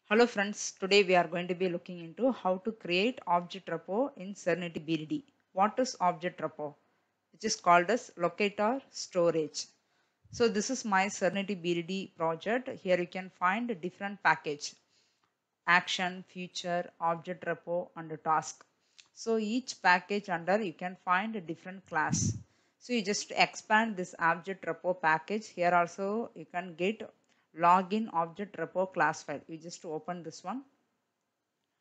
Hello friends, today we are going to be looking into how to create object repo in Serenity BDD. What is object repo? Which is called as locator storage. So this is my Serenity BDD project. Here you can find different package, action, feature, object repo and task. So each package under you can find a different class. So you just expand this object repo package. Here also you can get login object repo class file. You just open this one.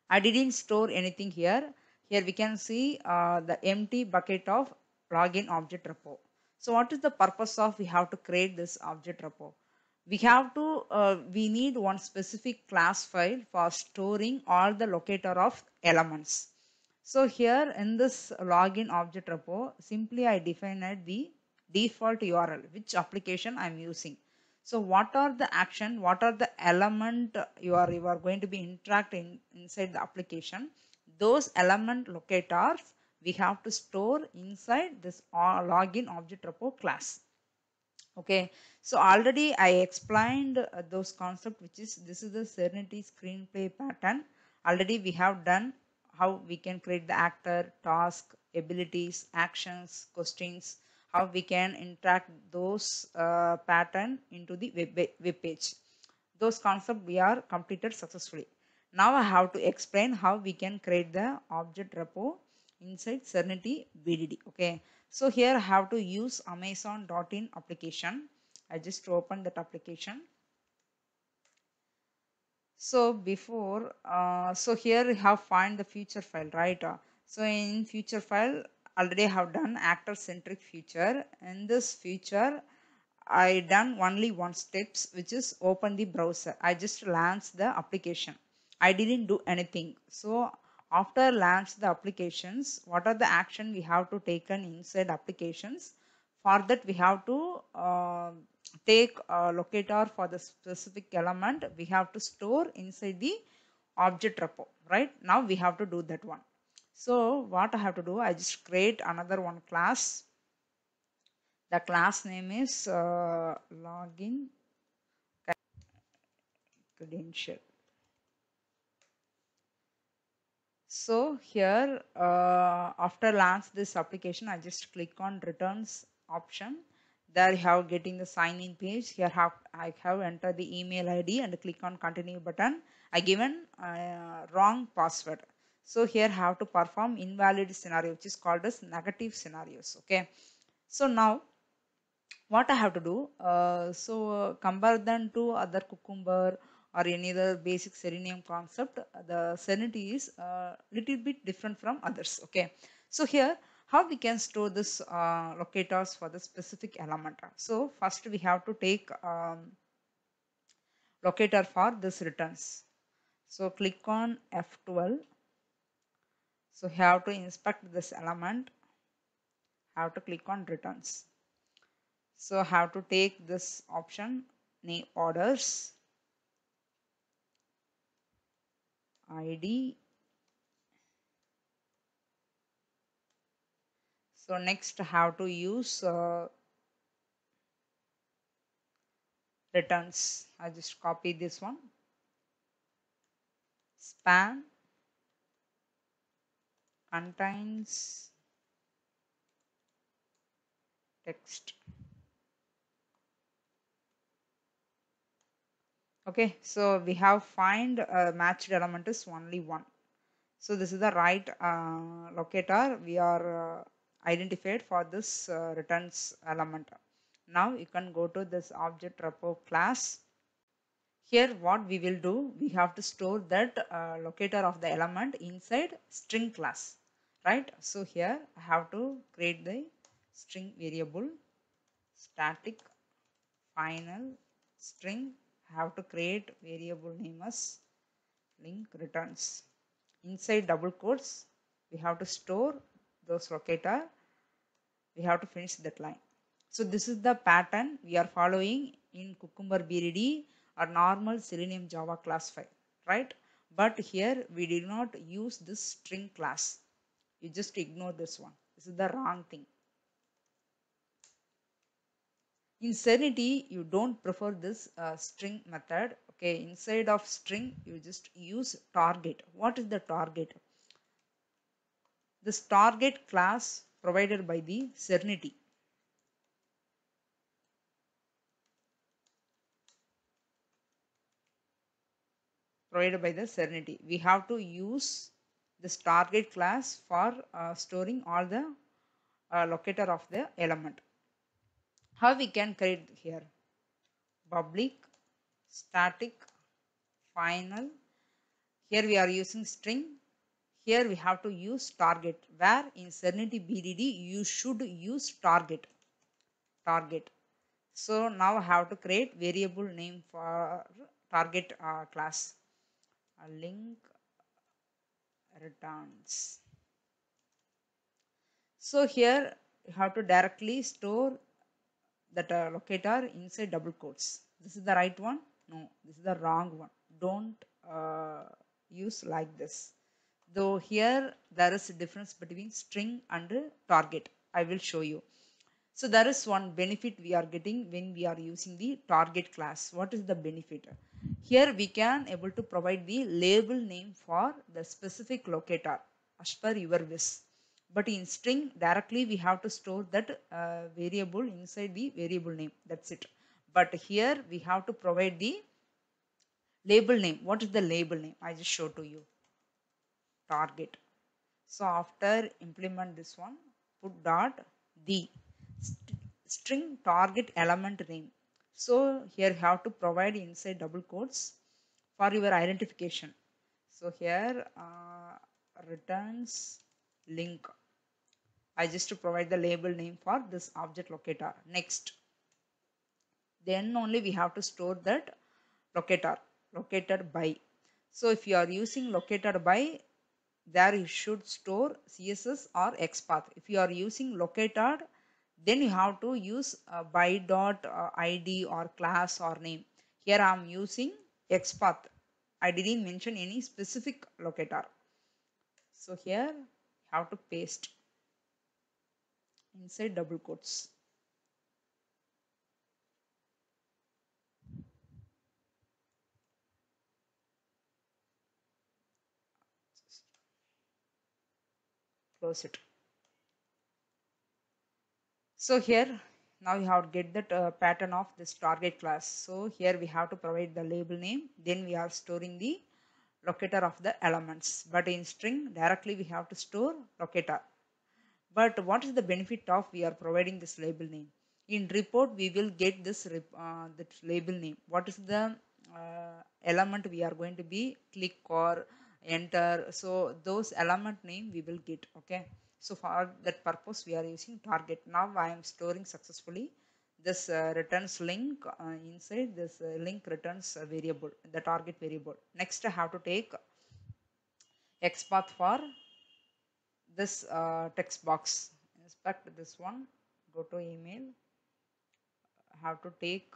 I didn't store anything here. Here we can see the empty bucket of login object repo. So what is the purpose of we have to create this object repo? We need one specific class file for storing all the locator of elements. So here in this login object repo, simply I defined the default URL, which application I'm using. So what are the action, what are the element you are going to be interacting inside the application? Those element locators we have to store inside this login object repo class. Okay, so already I explained those concepts, which is this is the Serenity screenplay pattern. Already we have done how we can create the actor, task, abilities, actions, questions, how we can interact those pattern into the web page. Those concepts we are completed successfully. Now I have to explain how we can create the object repo inside Serenity BDD. Okay, so here I have to use Amazon.in application. I just open that application. So so here we have find the feature file, right? So in feature file already have done actor centric feature. In this feature I done only one steps, which is open the browser. I just launched the application. I didn't do anything. So after launch the applications, what are the action we have to taken inside applications? For that we have to take a locator for the specific element. We have to store inside the object repo. Right now we have to do that one. So what I have to do, I just create another one class. The class name is login credential. So here after launch this application, I just click on returns option. There you have getting the sign in page. Here I have entered the email ID and click on continue button. I given wrong password. So here have to perform invalid scenario, which is called as negative scenarios. Okay. So now what I have to do, compare them to other Cucumber or any other basic Selenium concept, the Serenity is little bit different from others. Okay, so here how we can store this locators for the specific element. So first we have to take locator for this returns. So click on F12. So have to inspect this element. Have to click on returns. So have to take this option, name orders, ID. So next have to use returns. I just copy this one. Span contains text. Okay, so we have find matched element is only one. So this is the right locator we are identified for this returns element. Now you can go to this object repo class. Here what we will do, we have to store that locator of the element inside string class, right? So here I have to create the string variable static final string. I have to create variable name as link returns. Inside double quotes we have to store those locator. We have to finish that line. So this is the pattern we are following in Cucumber BDD or normal Selenium Java class file, right? But here we did not use this string class. You just ignore this one. This is the wrong thing. In Serenity, you don't prefer this string method. Okay, inside of string you just use target. What is the target? This target class provided by the Cernity. Provided by the Cernity. We have to use this target class for storing all the locator of the element. How we can create here? Public, static, final. Here we are using string. Here we have to use target. Where in Cernity BDD you should use target. So now I have to create variable name for target class. A link returns. So here you have to directly store that locator inside double quotes. This is the right one? No, this is the wrong one. Don't use like this. Though here there is a difference between string and target. I will show you. So there is one benefit we are getting when we are using the target class. What is the benefit? Here we can able to provide the label name for the specific locator as per your wish. But in string directly we have to store that variable inside the variable name. That's it. But here we have to provide the label name. What is the label name? I just show to you. Target. So after implement this one, put dot the string target element name. So here you have to provide inside double quotes for your identification. So here returns link. I just to provide the label name for this object locator. Next, then only we have to store that located by. So if you are using located by, there you should store CSS or XPath. If you are using located, then you have to use by dot ID or class or name. Here I am using XPath. I didn't mention any specific locator. So here you have to paste inside double quotes. Close it. So here now you have to get that pattern of this target class. So here we have to provide the label name, then we are storing the locator of the elements. But in string directly we have to store locator. But what is the benefit of we are providing this label name? In report we will get this that label name. What is the element we are going to be click or enter? So those element name we will get. Okay. So for that purpose we are using target. Now I am storing successfully this returns link inside this link returns variable, the target variable. Next I have to take XPath for this text box. Inspect this one, go to email, have to take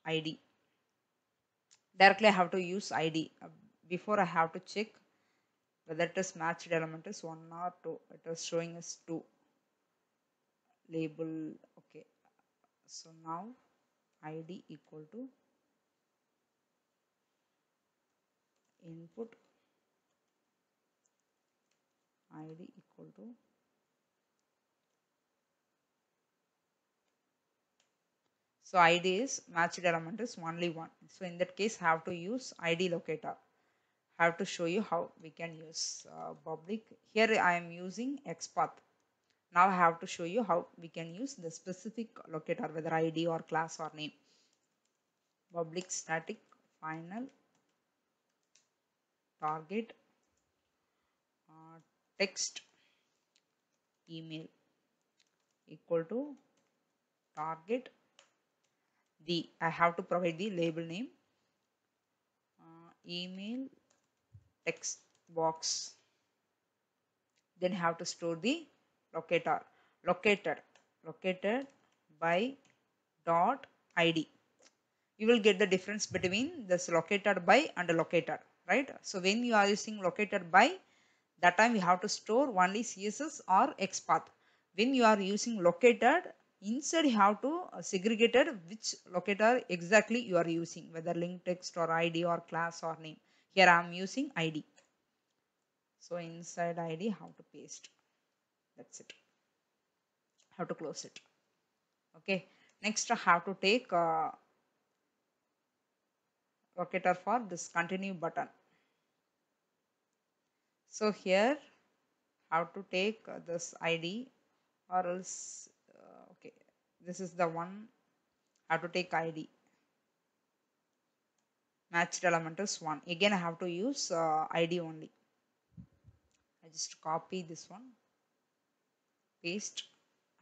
ID. Directly I have to use ID. Before I have to check whether it is matched element is 1 or 2. It is showing us 2. Label, okay. So now ID equal to input ID equal to so ID is matched element is only 1. So in that case have to use ID locator. Have to show you how we can use public. Here I am using XPath. Now I have to show you how we can use the specific locator, whether ID or class or name. Public static final target text email equal to target the. I have to provide the label name email text box. Then have to store the locator located by dot ID. You will get the difference between this located by and located, right? So when you are using located by, that time we have to store only CSS or XPath. When you are using located inside you have to segregated which locator exactly you are using, whether linked text or ID or class or name. Here I am using ID. So inside ID how to paste. That's it. How to close it. Okay. Next I have to take locator for this continue button. So here how to take this ID, or else okay, this is the one. How to take ID. Matched element is 1. Again I have to use ID only. I just copy this one, paste,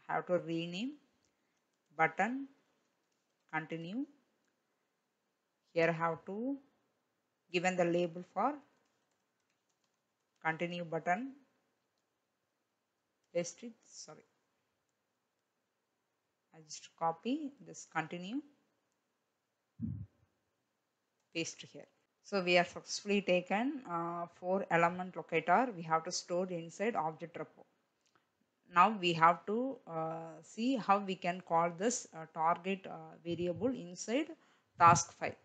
have to rename button, continue. Here I have to given the label for continue button, paste it, sorry. I just copy this continue, paste here. So we have successfully taken 4 element locator. We have to store inside object repo. Now we have to see how we can call this target variable inside task file,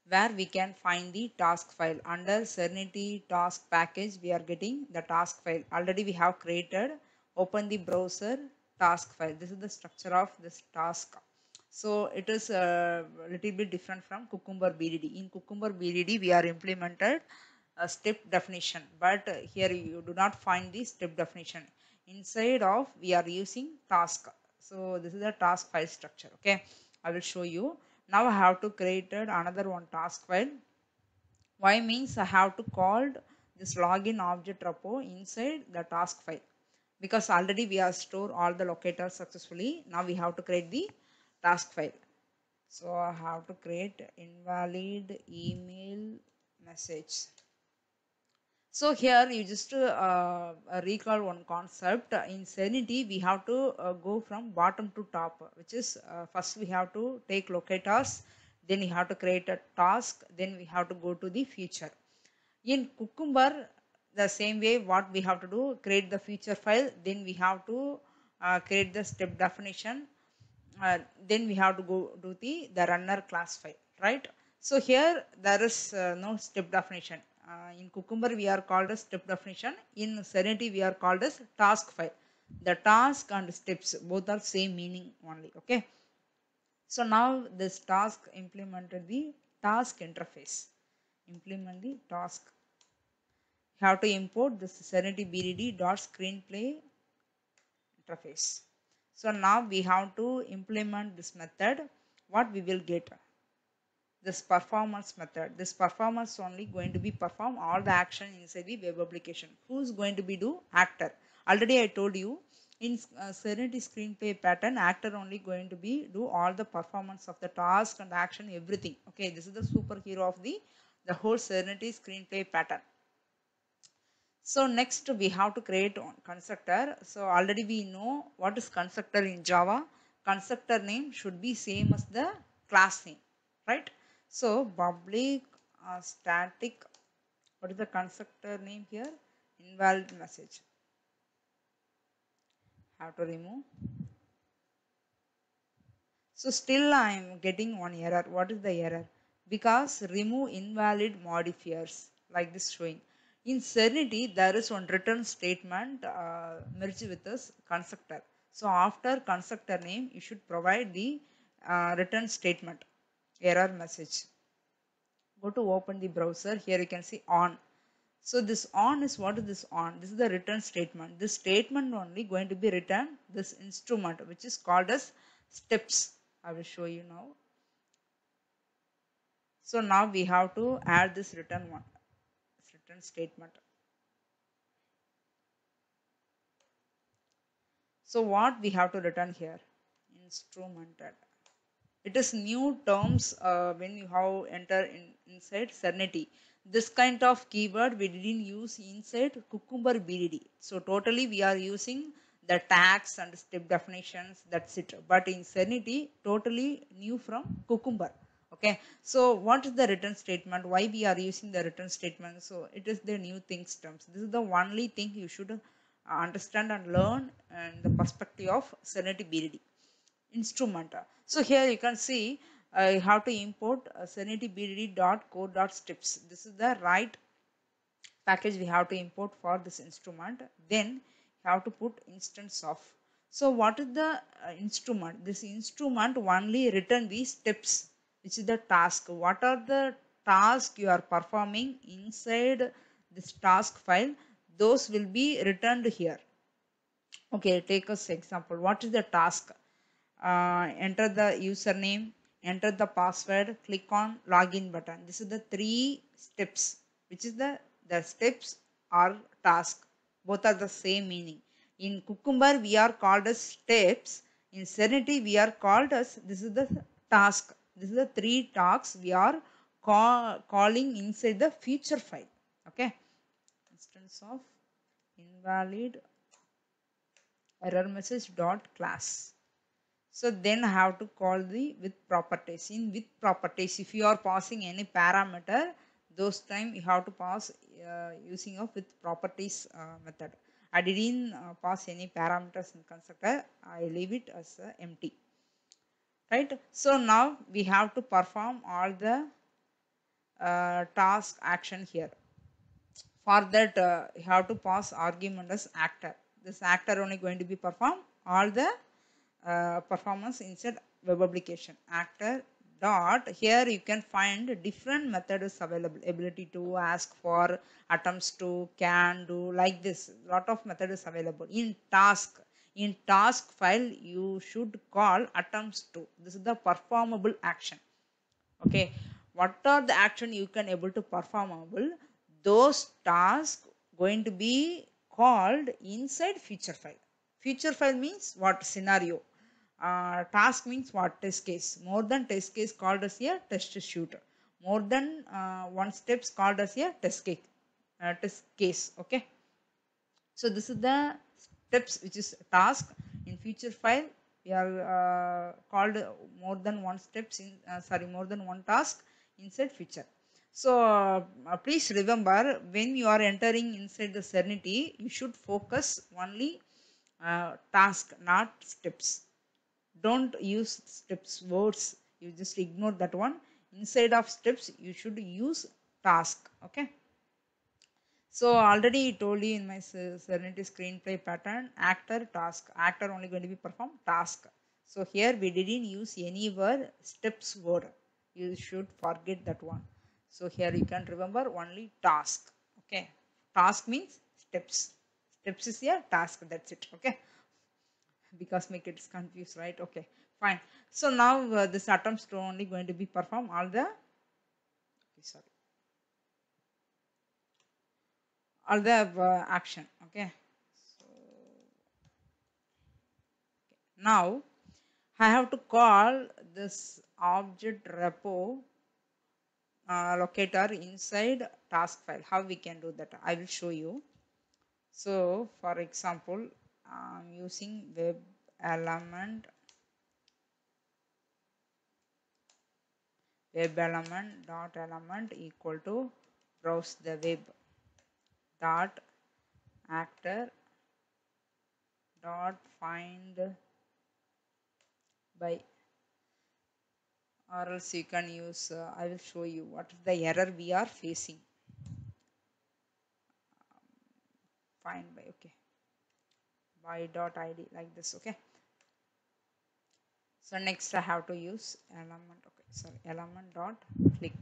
where we can find the task file. Under Serenity task package we are getting the task file. Already we have created. Open the browser, task file. This is the structure of this task. So it is a little bit different from Cucumber BDD. In Cucumber BDD we are implemented a step definition, but here you do not find the step definition. Inside of we are using task. So this is a task file structure. Okay, I will show you. Now I have to create another one task file. Why means I have to call this login object repo inside the task file, because already we have stored all the locators successfully. Now we have to create the task file. So I have to create invalid email message. So here you just recall one concept. In Serenity we have to go from bottom to top, which is first we have to take locators, then we have to create a task, then we have to go to the future. In Cucumber the same way, what we have to do, create the feature file, then we have to create the step definition, then we have to go to the runner class file, right? So here there is no step definition. In Cucumber we are called as step definition. In Serenity we are called as task file. The task and steps both are same meaning only. Okay. So now this task implemented the task interface. Implement the task. You have to import this Serenity BDD dot screenplay interface. So now we have to implement this method. What we will get? This performance method. This performance only going to be perform all the action inside the web application. Who's going to be do? Actor. Already I told you in Serenity screenplay pattern, actor only going to be do all the performance of the task and action, everything. Okay, this is the superhero of the whole Serenity screenplay pattern. So next we have to create constructor. So already we know what is constructor in Java. Constructor name should be same as the class name, right? So public static, what is the constructor name here? Invalid message. Have to remove. So still I am getting one error. What is the error? Because remove invalid modifiers, like this showing. In Serenity, there is one return statement merged with this constructor. So after constructor name, you should provide the return statement, error message. Go to open the browser. Here you can see on. So this on is, what is this on? This is the return statement. This statement only going to be return this instrument, which is called as steps. I will show you now. So now we have to add this return one, this return statement. So what we have to return here? Instrumented. It is new terms when you have enter inside Serenity. This kind of keyword we didn't use inside Cucumber BDD. So totally we are using the tags and step definitions, that's it. But in Serenity, totally new from Cucumber. Okay, so what is the return statement? Why we are using the return statement? So it is the new things terms. This is the only thing you should understand and learn in the perspective of Serenity BDD. instrument. So here you can see you have to import Serenity BDD.core.steps. This is the right package we have to import for this instrument. Then you have to put instance of. So what is the instrument? This instrument only return the steps, which is the task. What are the tasks you are performing inside this task file? Those will be returned here. Okay, take us example. What is the task? Enter the username, enter the password, click on login button. This is the three steps, which is the steps are task. Both are the same meaning. In Cucumber, we are called as steps. In Serenity, we are called as, this is the task. This is the three tasks we are calling inside the feature file. Okay. Instance of invalid error message dot class. So then I have to call the with properties. In with properties, if you are passing any parameter, those time you have to pass using of with properties method. I didn't pass any parameters in constructor. I leave it as empty. Right. So now we have to perform all the task action here. For that, you have to pass argument as actor. This actor only going to be perform all the performance inside web application. Actor dot, here you can find different methods available. Ability to, ask for, attempts to, can do, like this. Lot of methods available. In task file, you should call attempts to. This is the performable action. Okay, what are the action you can able to performable? Those tasks going to be called inside feature file. Feature file means what? Scenario. Task means what? Test case. More than test case called as a test suite. More than one steps called as a test case. Okay. So this is the steps which is task. In feature file we are called more than one steps in more than one task inside feature. So please remember, when you are entering inside the Serenity, you should focus only task, not steps. Don't use steps words, you just ignore that one. Inside of steps you should use task. Okay. So already told you in my Serenity screenplay pattern, actor, task. Actor only going to be perform task. So here we didn't use any word steps word. You should forget that one. So here you can remember only task. Okay. Task means steps. Steps is a task. That's it. Okay. Because make it confused, right? Okay. Fine. So now this attempts to only going to be perform all the. Okay, sorry. All the action. Okay. So now I have to call this object repo locator inside task file. How we can do that? I will show you. So for example, I'm using web element dot element equal to browse the web dot actor dot find by, or else you can use I will show you what is the error we are facing. Find by, okay, by dot id, like this. Okay. So next I have to use element. Okay, sorry, element dot click.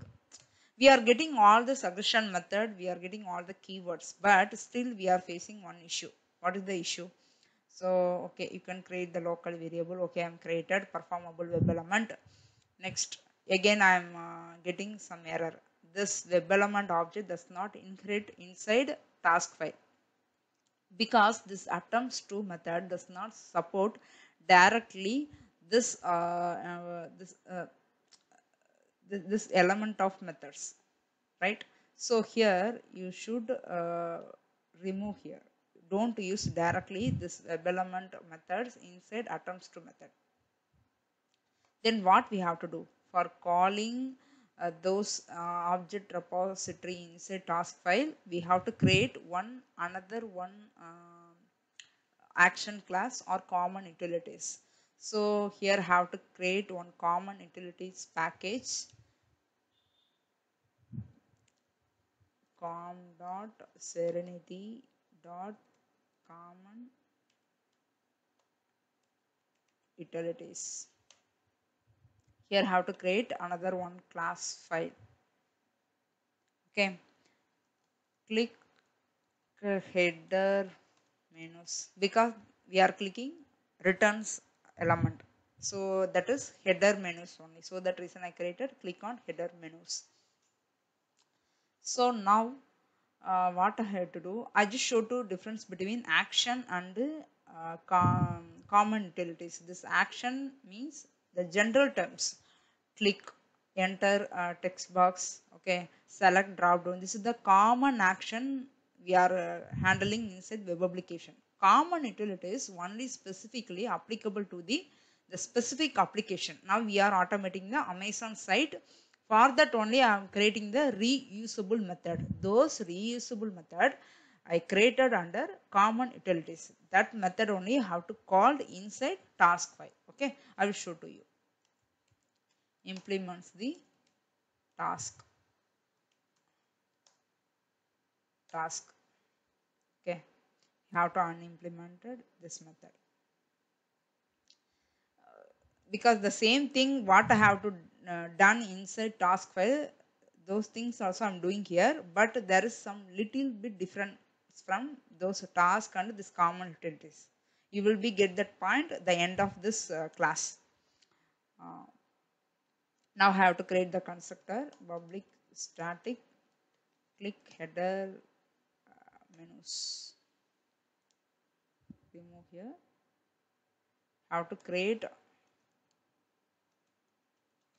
We are getting all the suggestion method, we are getting all the keywords, but still we are facing one issue. What is the issue? So okay, you can create the local variable. Okay, I'm created performable web element. Next, again I am getting some error. This web element object does not inherit inside task file, because this attempts to method does not support directly this this element of methods, right? So here you should remove here. Don't use directly this web element methods inside attempts to method. Then what we have to do for calling those object repository inside task file, we have to create another one action class or common utilities. So here have to create one common utilities package, com dot serenity dot common utilities. Here have to create another one class file. Okay, click header menus because we are clicking returns element, so that is header menus only, so that reason I created click on header menus. So now what I have to do, I just showed you difference between action and common utilities. This action means the general terms, click, enter text box, okay, select drop down. This is the common action we are handling inside web application. Common utilities only specifically applicable to the specific application. Now we are automating the Amazon site. For that only I am creating the reusable method. Those reusable method I created under common utilities. That method only have to call inside task file. Okay, I will show to you. Implements the task. Okay, you have to unimplemented this method because the same thing what I have to done inside task file, those things also I'm doing here, but there is some little bit different from those tasks and this common utilities. You will be get that point at the end of this class. Uh, now I have to create the constructor public static click header menus. Remove here. How to create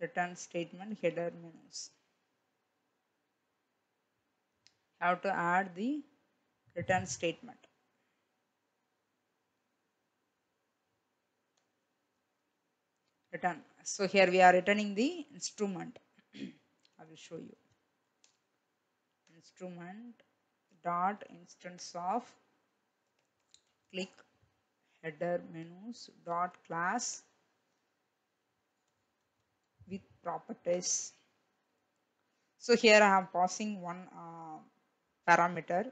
return statement header menus. How to add the return statement. Return. So here we are returning the instrument. I will show you. Instrument dot instance of click header menus dot class with properties. So here I am passing one parameter.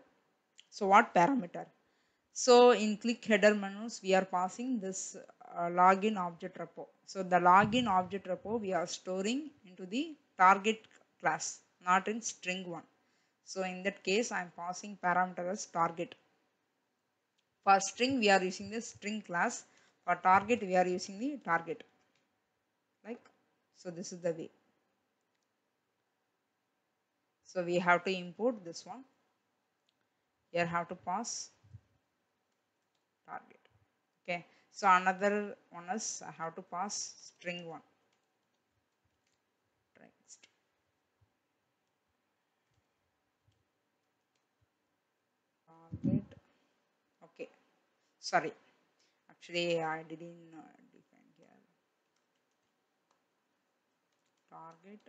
So what parameter? So in click header menus, we are passing this login object repo. So the login object repo we are storing into the target class, not in string one. So in that case, I am passing parameter as target. For string, we are using the string class. For target, we are using the target. Like, so this is the way. So we have to import this one. Here have to pass target. Okay. So another one is I have to pass string one. Next. Target. Okay. Sorry. Actually, I didn't define here. Target.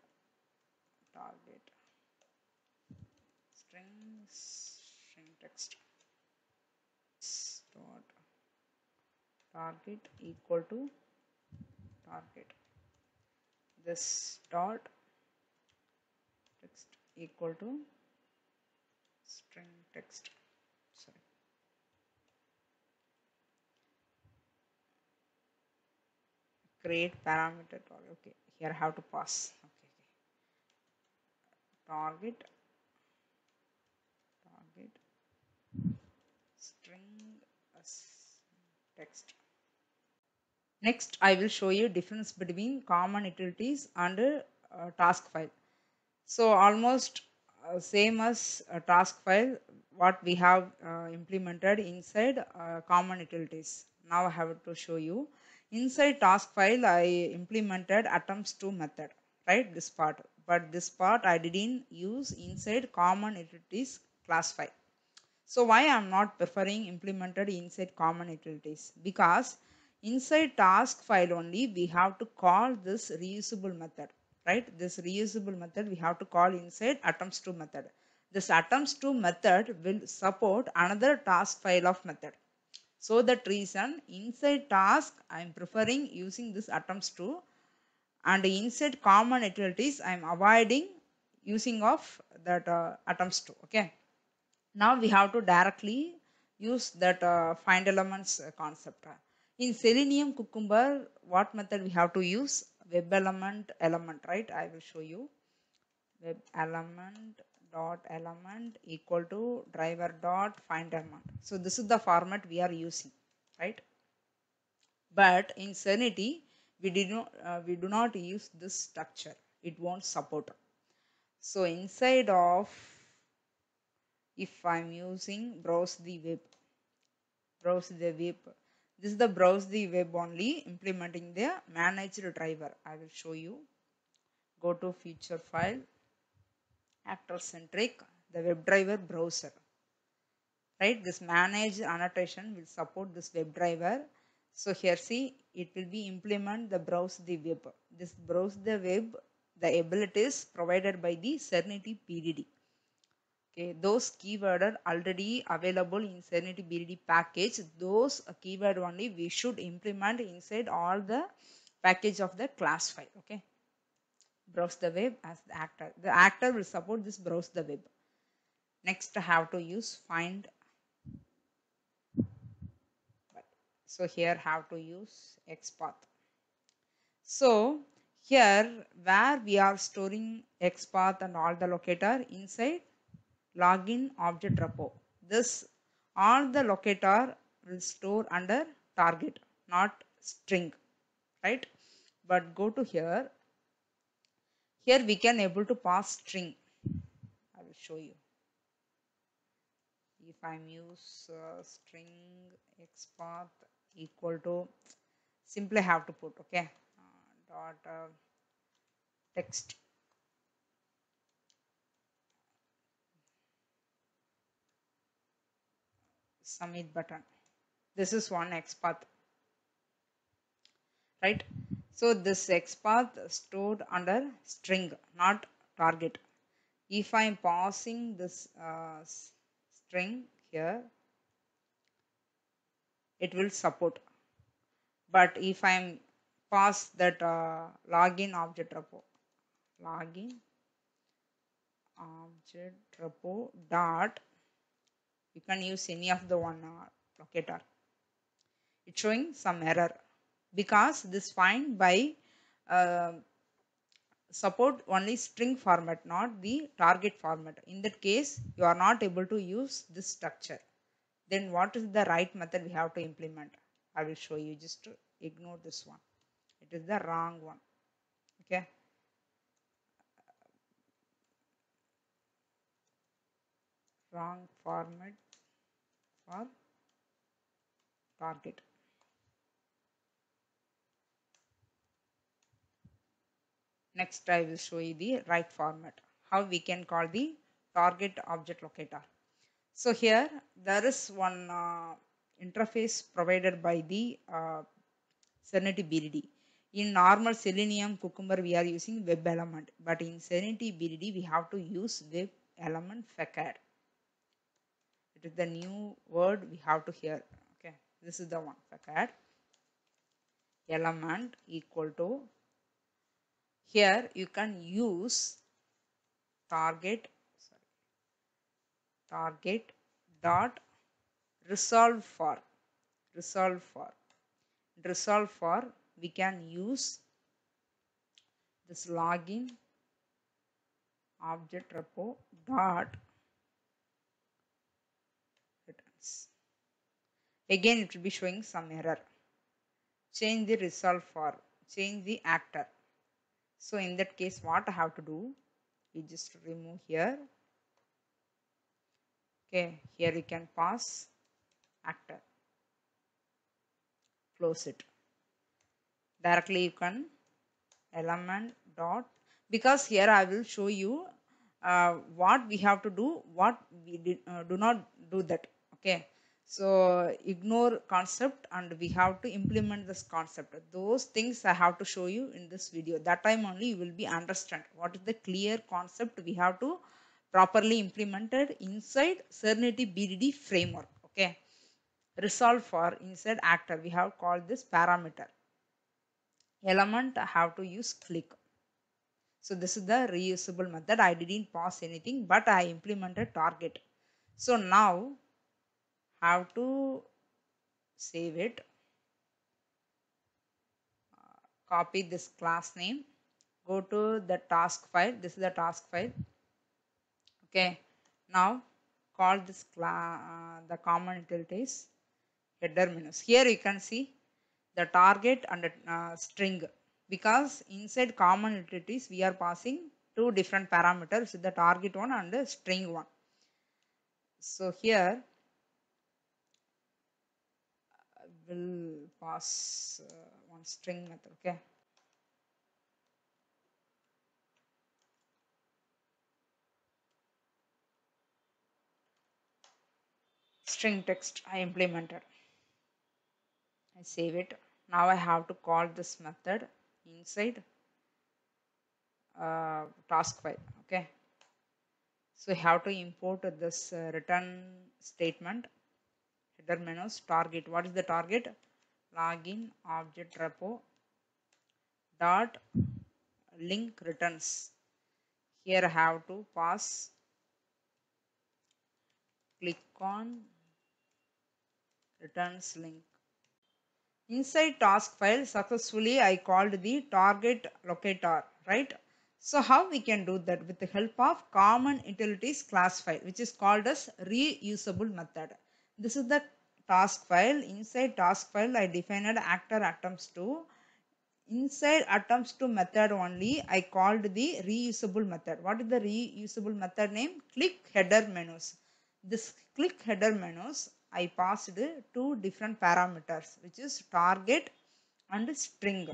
String text. Dot target equal to target. This dot text equal to string text. Sorry. Create parameter target. Okay, here I have to pass. Okay. Target string text. Next, I will show you difference between common utilities and task file. So almost same as a task file what we have implemented inside common utilities. Now I have to show you inside task file I implemented attempts to method, right, this part, but this part I didn't use inside common utilities class file. So why I'm not preferring implemented inside common utilities? Because inside task file only we have to call this reusable method, right? This reusable method we have to call inside attempts to method. This attempts to method will support another task file of method. So that reason inside task I am preferring using this attempts to, and inside common utilities I am avoiding using of that attempts to. Okay. Now we have to directly use that find elements concept. In Selenium Cucumber, what method we have to use? Web element, right? I will show you. Web element equal to driver dot find element. So this is the format we are using, right? But in Serenity, we do not use this structure. It won't support. So inside of, if I'm using browse the web, this is the browse the web only implementing the managed driver. I will show you. Go to feature file, actor centric, the WebDriver browser, right? This managed annotation will support this WebDriver. So here see, it will be implement the browse the web. This browse the web, the abilities provided by the Serenity BDD. Okay, those keyword are already available in Serenity BDD package. Those keyword only we should implement inside all the package of the class file. Okay, browse the web as the actor. The actor will support this browse the web. Next, I have to use find. So here have to use XPath. So here where we are storing XPath and all the locator inside login object repo. This all the locator will store under target, not string, right? But go to here. Here we can able to pass string. I will show you. If I'm use string XPath equal to, simply have to put, okay, dot text submit button. This is one XPath, right? So this XPath stored under string, not target. If I'm passing this string here, it will support. But if I'm pass that login object repo, login object repo dot, you can use any of the one locator. It's showing some error because this find by support only string format, not the target format. In that case, you are not able to use this structure. Then what is the right method we have to implement? I will show you. Just to ignore this one. It is the wrong one. Okay. Wrong format for target. Next, I will show you the right format. How we can call the target object locator. So here there is one interface provided by the Serenity BDD. In normal Selenium Cucumber we are using web element, but in Serenity BDD we have to use web element facade. It is the new word we have to hear. Okay, this is the one, facade element equal to, here you can use target dot resolve for we can use this login object repo dot returns. Again it will be showing some error. Change the resolve for, change the actor. So in that case what I have to do, we just remove here. Okay, here you can pass actor, close it. Directly you can element dot, because here I will show you what we have to do, what we do not do that. Okay, so ignore concept and we have to implement this concept. Those things I have to show you in this video. That time only you will be understand what is the clear concept we have to properly implemented inside Serenity BDD framework. Okay, resolve for inside actor. We have called this parameter. Element have to use click. So this is the reusable method. I didn't pass anything, but I implemented target. So now have to save it. Copy this class name. Go to the task file. This is the task file. Okay. Now call this the common utilities header menus. Here you can see the target and string, because inside common utilities we are passing two different parameters, the target one and the string one. So here I will pass one string method. Okay. String text I implemented. I save it. Now I have to call this method inside task file. Okay. So I have to import this return statement, header menus, target. What is the target? Login object repo dot link returns. Here I have to pass click on returns link. Inside task file successfully I called the target locator, right? So how we can do that? With the help of common utilities class file, which is called as reusable method. This is the task file. Inside task file I defined actor attempts to. Inside attempts to method only I called the reusable method. What is the reusable method name? Click header menus. This click header menus I passed two different parameters, which is target and string,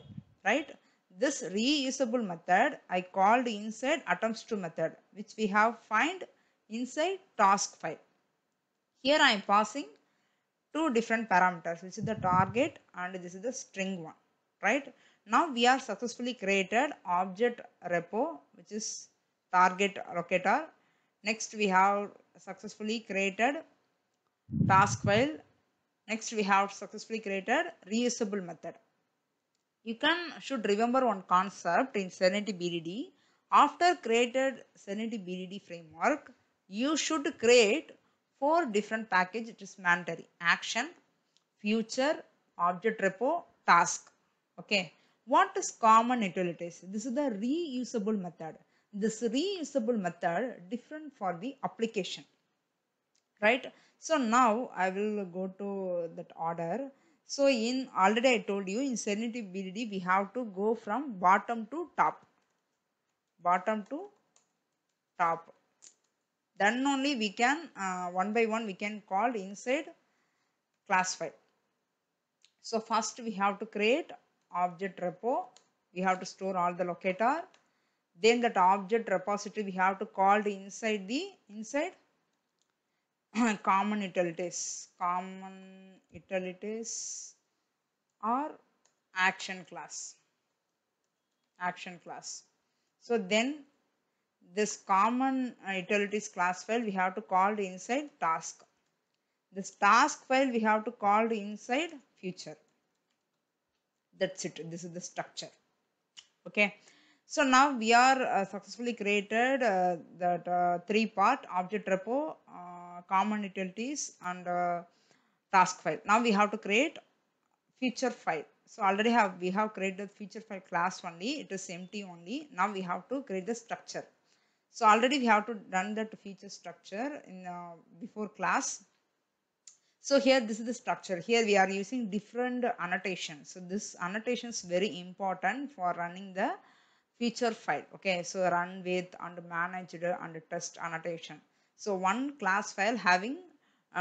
right? This reusable method I called inside attempts to method, which we have find inside task file. Here I am passing two different parameters, which is the target and this is the string one, right? Now we are successfully created object repo, which is target locator. Next we have successfully created task file. Next we have successfully created reusable method. You should remember one concept in Serenity BDD. After created Serenity BDD framework, you should create four different packages. It is mandatory: action, future, object repo, task. Okay. What is common utilities? This is the reusable method. This reusable method different for the application, right? So now I will go to that order. So in already I told you in Serenity BDD we have to go from bottom to top, bottom to top. Then only we can one by one we can call inside class file. So first we have to create object repo. We have to store all the locator. Then that object repository we have to call inside the common utilities or action class. So then this common utilities class file we have to call inside task. This task file we have to call inside future. That's it. This is the structure. Okay. So now we are successfully created that three part object repo, common utilities and task file. Now we have to create feature file. So already we have created feature file class only. It is empty only. Now we have to create the structure. So already we have to done that feature structure in before class. So here this is the structure. Here we are using different annotations. So this annotation is very important for running the feature file. Okay, so run with and managed and test annotation. So one class file having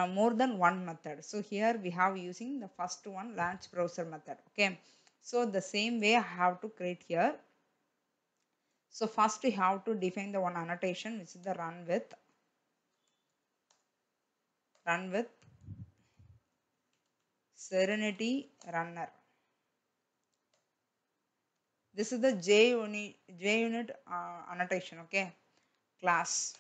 more than one method. So here we have using the first one launch browser method. Okay, so the same way I have to create here. So first we have to define the one annotation, which is the run with Serenity runner. This is the JUnit annotation. Okay, class.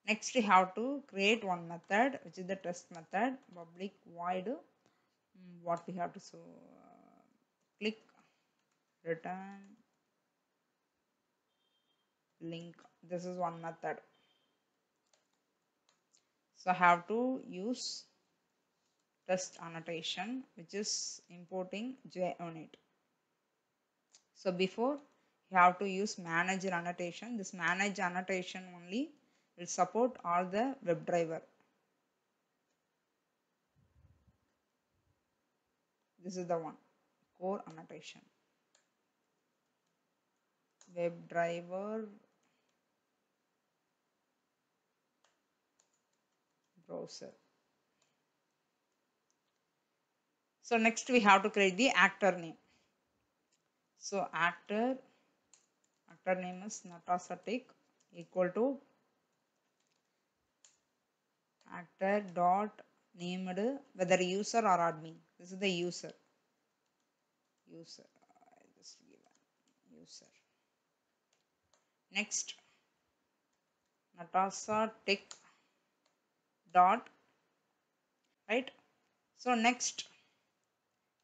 Next, we have to create one method, which is the test method, public void. What we have to so click return link. This is one method. So I have to use test annotation, which is importing JUnit. So before you have to use manager annotation. This manage annotation only will support all the WebDriver. This is the one, core annotation. WebDriver browser. So next we have to create the actor name. So actor name is Natasha Tech equal to actor dot named whether user or admin. This is the user. Just given user. Next, Natasha Tech dot, right. So next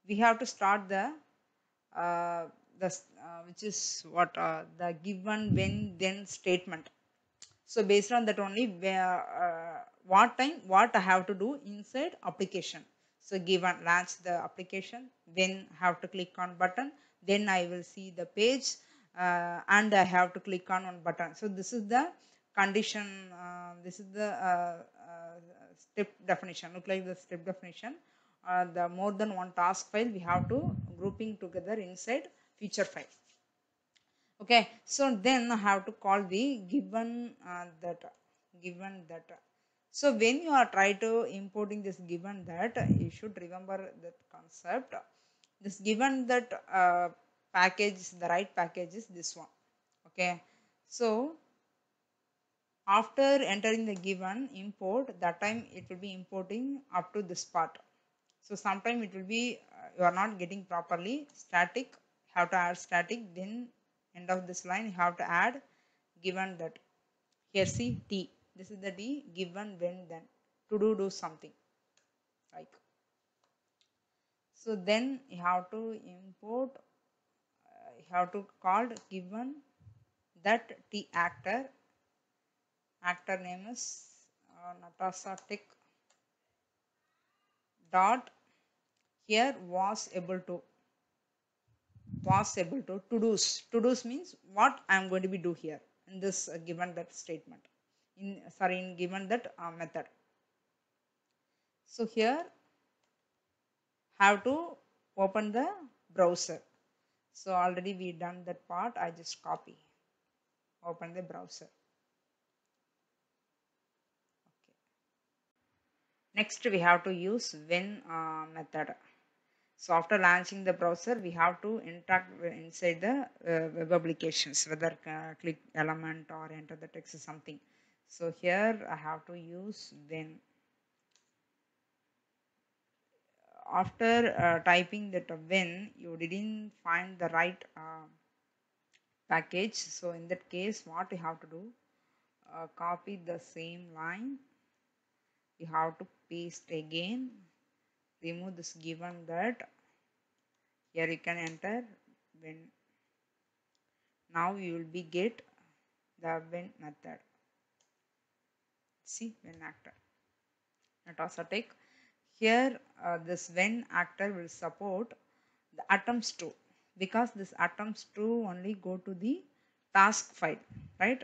we have to start the uh, which is what the given when then statement. So based on that only what time what I have to do inside application. So given launch the application, when have to click on button, then I will see the page and I have to click on one button. So this is the condition. This is the step definition. Look like the step definition. The more than one task file we have to grouping together inside feature file. Okay, so then I have to call the given data. So when you are try to importing this given that, you should remember that concept. This given that package, the right package is this one. Okay, so after entering the given import, that time it will be importing up to this part. So sometime it will be you are not getting properly static, have to add static, then end of this line you have to add given that. Here see T, this is the D, given when then, to do something like. So then you have to import, you have to call given that T actor name is Natasha Tech dot, here was able to to do's means what I am going to be do here in this given that statement in given that method. So here have to open the browser. So already we done that part. I just copy, open the browser. Okay. Next we have to use when method. So after launching the browser, we have to interact inside the web applications, whether click element or enter the text or something. So here I have to use when. After typing that when you didn't find the right package, so in that case what you have to do, copy the same line, you have to paste again, remove this given that, here you can enter when. Now you will be get the when method. See when actor Natasha Tech. Here this when actor will support the atoms 2, because this atoms 2 only go to the task file, right.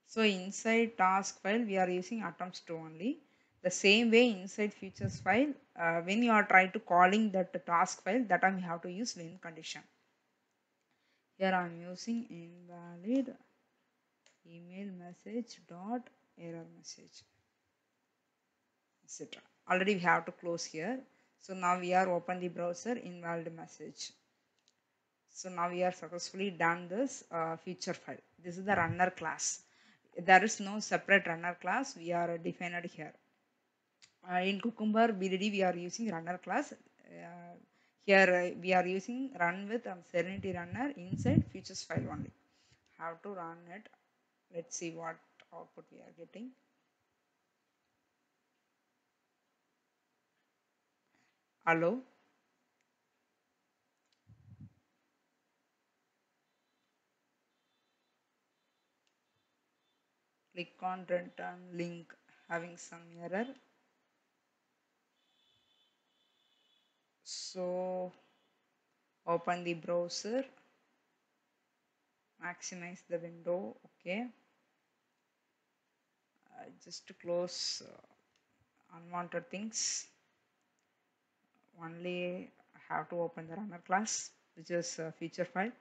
So inside task file we are using atoms 2 only. The same way inside features file, when you are trying to calling that task file, that time you have to use when condition. Here I am using invalid email message dot error message, etc. Already we have to close here. So now we are open the browser, invalid message. So now we are successfully done this feature file. This is the runner class. There is no separate runner class, we are defined here. In Cucumber BDD we are using runner class. Here we are using run with Serenity runner inside futures file only. Have to run it. Let's see what output we are getting. Hello. Click on return link, having some error. So open the browser, maximize the window. Okay, just to close unwanted things. Only have to open the runner class, which is a feature file.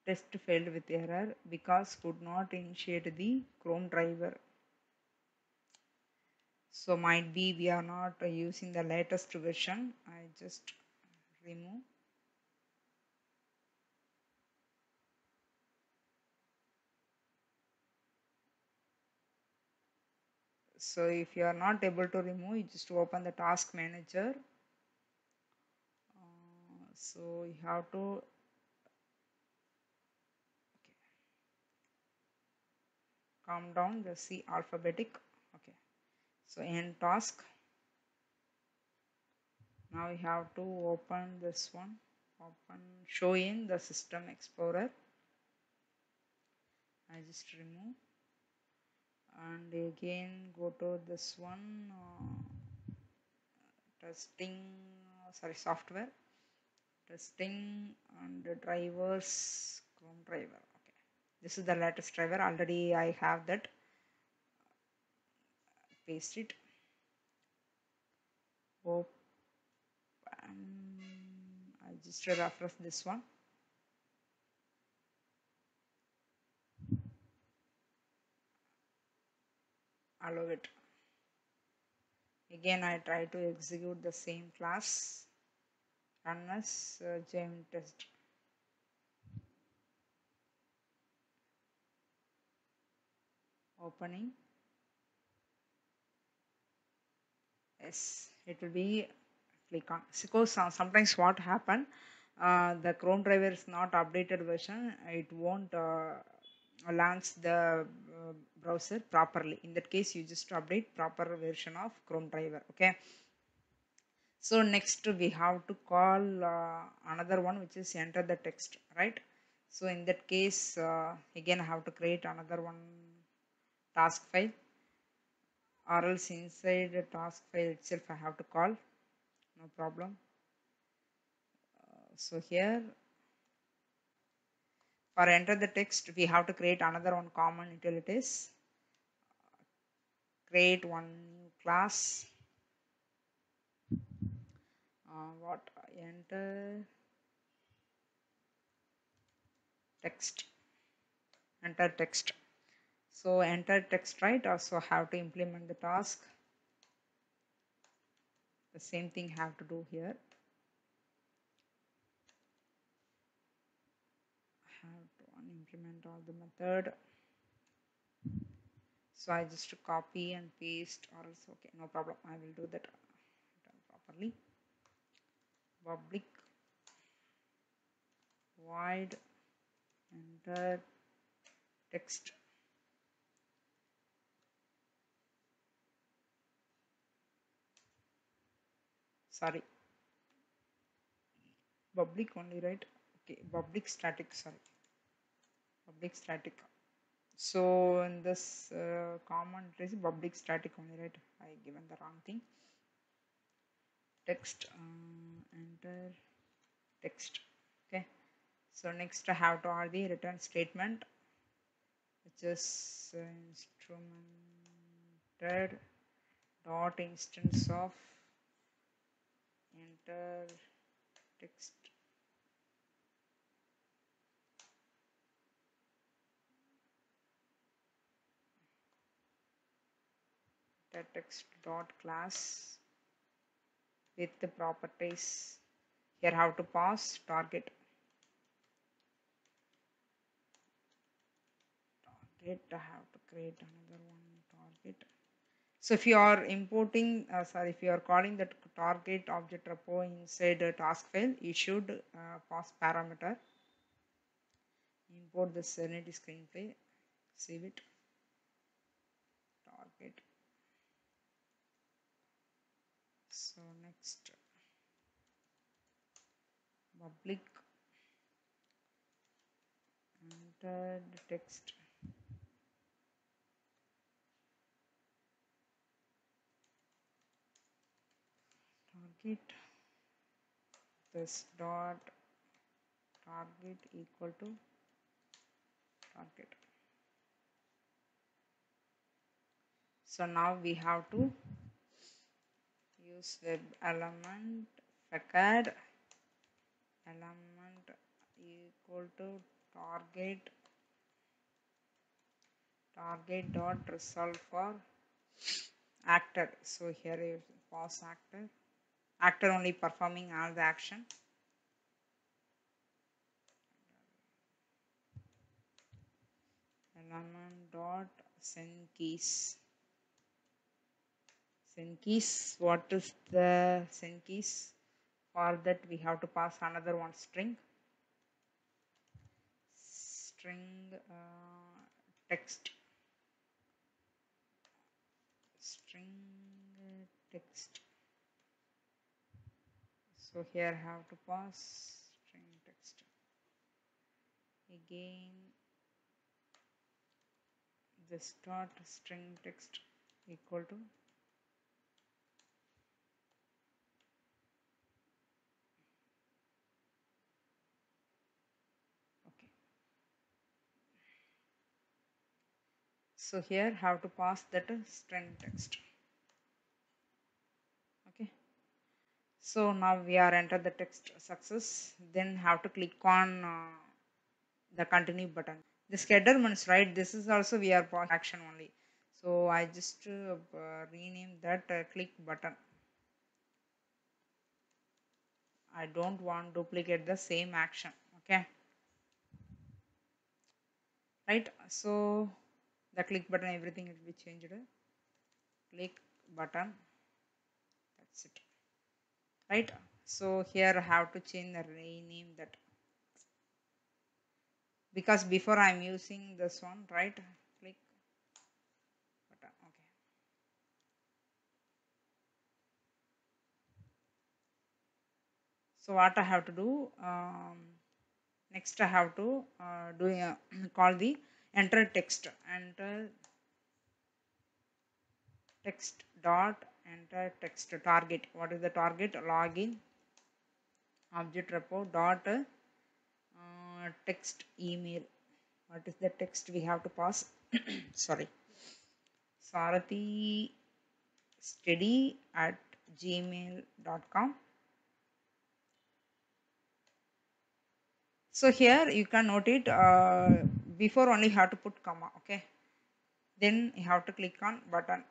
Test failed with error because could not initiate the Chrome driver. So might be we are not using the latest version. I just remove. So if you are not able to remove, you just open the task manager. So you have to calm down the C alphabetic. Okay, so end task. Now we have to open this one. Open show in the System Explorer. I just remove and again go to this one testing. Sorry, software testing and the drivers, Chrome driver. Okay, this is the latest driver. Already I have that. Paste it. Open. I just refresh this one. Allow it. Again I try to execute the same class. Run as JM test. Opening. Yes, it will be click on because sometimes what happen, the Chrome driver is not updated version, it won't launch the browser properly. In that case you just update proper version of Chrome driver. Okay, so next we have to call another one, which is enter the text, right? So in that case again I have to create another one task file, or else inside the task file itself I have to call, no problem. So here for enter the text we have to create another one common utilities. Create one new class. What enter text, enter text. So enter text, right? Also have to implement the task. The same thing have to do here. Have to implement all the method. So I just copy and paste, or else okay, no problem, I will do that done properly. Public void enter text. Sorry, public only, right? Okay, public static, sorry, public static. So in this common it is public static only, right? I given the wrong thing. Text enter text. Okay, so next I have to add the return statement, which is instrumented dot instance of enter text. Text dot class with the properties. Here how to pass target. Target I have to create another one target. So if you are importing, if you are calling that target object repo inside a task file, you should pass parameter, import the Serenity screenplay, save it, target. So next, public, enter the text, target, this dot target equal to target. So now we have to use web element facade element equal to target dot result for actor. So here you pass actor only performing all the action. Element dot send keys. Send keys. What is the send keys? For that we have to pass another one string. Text. String text. So here I have to pass string text. Again this dot string text equal to okay. So here have to pass that string text. Okay. So now we are enter the text success. Then have to click on the continue button. This header means right. This is also we are pass action only. So I just rename that click button. I don't want to duplicate the same action. Okay. Right. So the click button everything will be changed. Click button. That's it. Right. So here I have to change the rename that because before I'm using this one, right? Click button. Okay. So what I have to do next I have to do call the enter text dot enter text target. What is the target? Login object repo dot text email. What is the text we have to pass? Sorry, Sarathi study at gmail.com. So here you can note it before only have to put comma. Okay, then you have to click on button,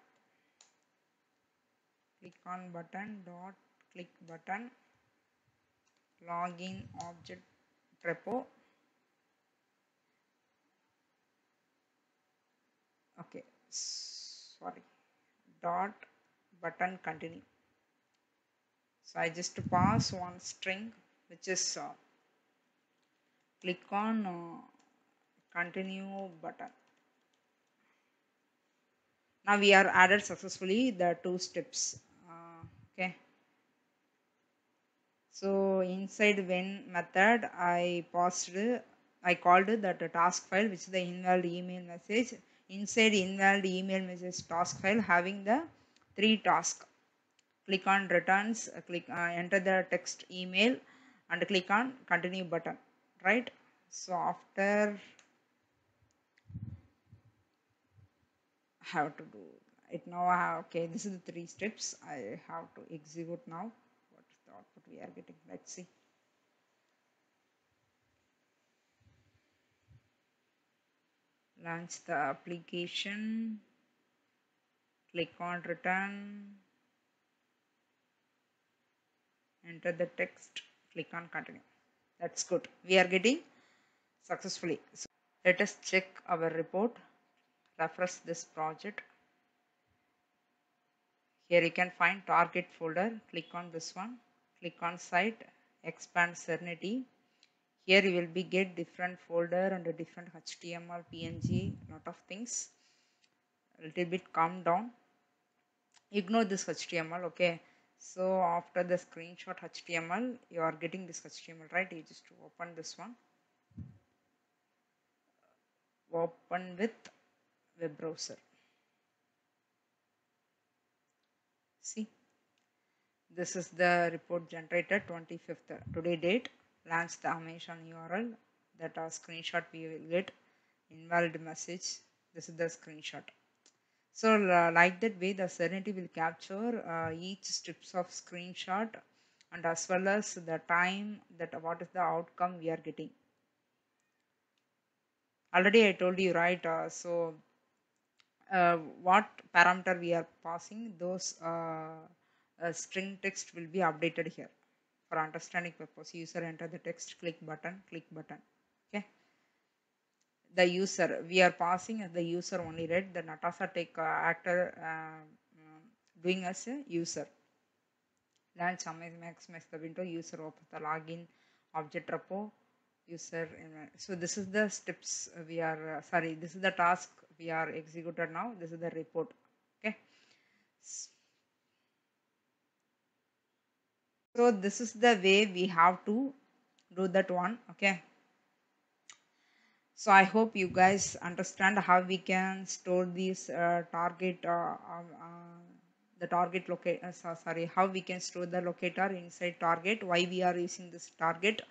dot click button login object repo. Okay, sorry, dot button continue. So I just pass one string which is click on continue button. Now we are added successfully the two steps. Okay. So inside when method I called that task file which is the invalid email message. Inside invalid email message task file having the 3 tasks. Click on returns, enter the text email and click on continue button, right? So after have to do it now. Okay, this is the 3 steps. I have to execute now. What is the output we are getting? Let's see. Launch the application, click on return, enter the text, click on continue. That's good. We are getting successfully. So let us check our report, refresh this project. Here you can find target folder. Click on this one. Click on site. Expand Serenity. Here you will be get different folder and a different HTML, PNG, lot of things. A little bit calm down. Ignore this HTML, okay? So after the screenshot HTML, you are getting this HTML, right? You just open this one. Open with web browser. See, this is the report generated 25th today date. Launch the Amazon URL. That screenshot we will get. Invalid message. This is the screenshot. So like that way the Serenity will capture each strips of screenshot and as well as the time that what is the outcome we are getting. Already I told you, right? What parameter we are passing, those string text will be updated here. For understanding purpose, user enter the text, click button, okay? The user, we are passing as the user only, right? The Natasha take actor doing as a user. Launch maximize the window, user open the login object repo, user. So this is the steps we are, sorry, this is the task we are executed now. This is the report, okay? So this is the way we have to do that one, okay? So I hope you guys understand how we can store these target the target locate sorry, how we can store the locator inside target, why we are using this target.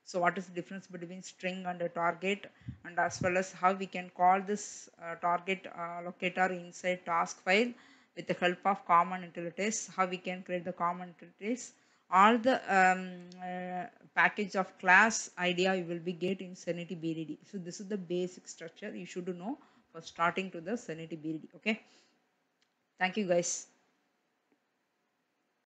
So what is the difference between string and a target, and as well as how we can call this target locator inside task file with the help of common utilities, how we can create the common utilities, all the package of class idea you will be get in Serenity BDD. So this is the basic structure you should know for starting to the Serenity BDD. Okay, thank you guys.